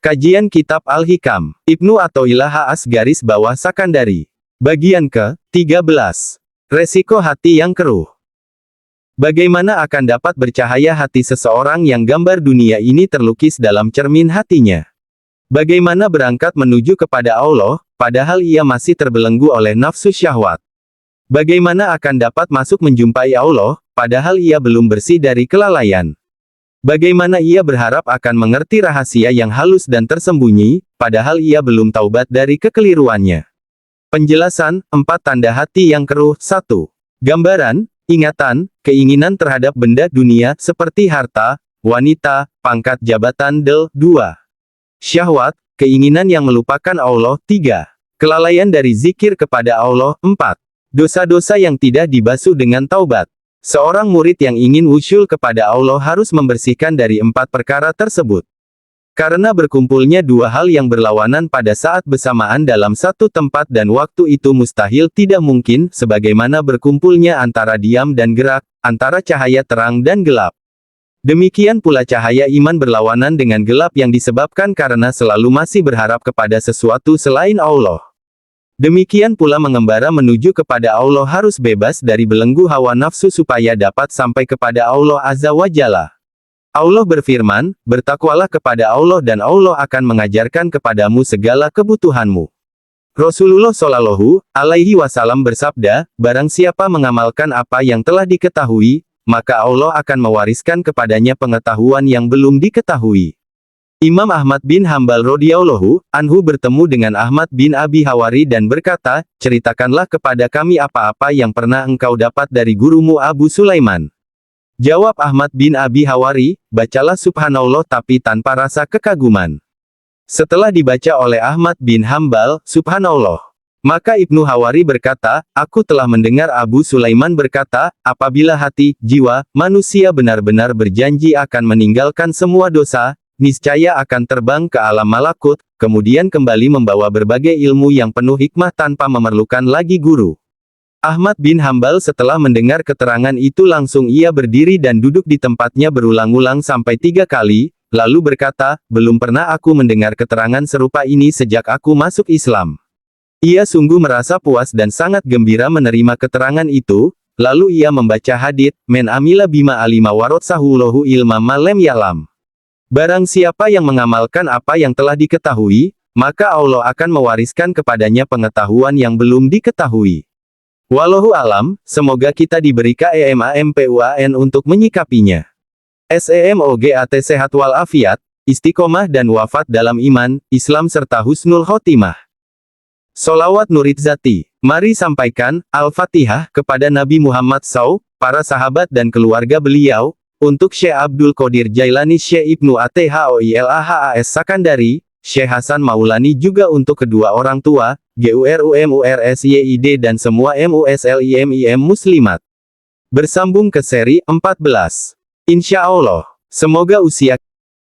Kajian Kitab Al-Hikam, Ibnu Athaillah _ Sakandari. Bagian ke-13. Resiko hati yang keruh. Bagaimana akan dapat bercahaya hati seseorang yang gambar dunia ini terlukis dalam cermin hatinya? Bagaimana berangkat menuju kepada Allah, padahal ia masih terbelenggu oleh nafsu syahwat? Bagaimana akan dapat masuk menjumpai Allah, padahal ia belum bersih dari kelalaian? Bagaimana ia berharap akan mengerti rahasia yang halus dan tersembunyi, padahal ia belum taubat dari kekeliruannya? Penjelasan, 4 tanda hati yang keruh. 1. Gambaran, ingatan, keinginan terhadap benda dunia, seperti harta, wanita, pangkat jabatan. 2. Syahwat, keinginan yang melupakan Allah. 3. Kelalaian dari zikir kepada Allah. 4. Dosa-dosa yang tidak dibasuh dengan taubat. Seorang murid yang ingin wusyul kepada Allah harus membersihkan dari 4 perkara tersebut. Karena berkumpulnya dua hal yang berlawanan pada saat bersamaan dalam satu tempat dan waktu itu mustahil tidak mungkin, sebagaimana berkumpulnya antara diam dan gerak, antara cahaya terang dan gelap. Demikian pula cahaya iman berlawanan dengan gelap yang disebabkan karena selalu masih berharap kepada sesuatu selain Allah. Demikian pula mengembara menuju kepada Allah harus bebas dari belenggu hawa nafsu supaya dapat sampai kepada Allah Azza wa Jalla. Allah berfirman, bertakwalah kepada Allah dan Allah akan mengajarkan kepadamu segala kebutuhanmu. Rasulullah Shallallahu Alaihi Wasallam bersabda, barang siapa mengamalkan apa yang telah diketahui, maka Allah akan mewariskan kepadanya pengetahuan yang belum diketahui. Imam Ahmad bin Hambal radhiyallahu anhu bertemu dengan Ahmad bin Abi Hawari dan berkata, ceritakanlah kepada kami apa-apa yang pernah engkau dapat dari gurumu Abu Sulaiman. Jawab Ahmad bin Abi Hawari, bacalah subhanallah tapi tanpa rasa kekaguman. Setelah dibaca oleh Ahmad bin Hambal, subhanallah, maka Ibnu Hawari berkata, aku telah mendengar Abu Sulaiman berkata, apabila hati, jiwa, manusia benar-benar berjanji akan meninggalkan semua dosa, niscaya akan terbang ke alam malakut, kemudian kembali membawa berbagai ilmu yang penuh hikmah tanpa memerlukan lagi guru. Ahmad bin Hambal setelah mendengar keterangan itu langsung ia berdiri dan duduk di tempatnya berulang-ulang sampai 3 kali, lalu berkata, belum pernah aku mendengar keterangan serupa ini sejak aku masuk Islam. Ia sungguh merasa puas dan sangat gembira menerima keterangan itu, lalu ia membaca hadits, men amila bima alima warotsahullahu ilma malem yalam. Barang siapa yang mengamalkan apa yang telah diketahui, maka Allah akan mewariskan kepadanya pengetahuan yang belum diketahui. Wallahu alam, semoga kita diberi KEMAMPUAN untuk menyikapinya. SEMOGAT sehat walafiat, istiqomah dan wafat dalam iman, Islam serta husnul khotimah. Sholawat Nurid Zati. Mari sampaikan Al-Fatihah kepada Nabi Muhammad SAW, para sahabat dan keluarga beliau, untuk Syekh Abdul Qadir Jailani, Syekh Ibnu Athaillah Sakandari, Syekh Hasan Maulani, juga untuk kedua orang tua, GURUMURSYID dan semua MUSLIMIM Muslimat. Bersambung ke seri 14. Insya Allah, semoga usia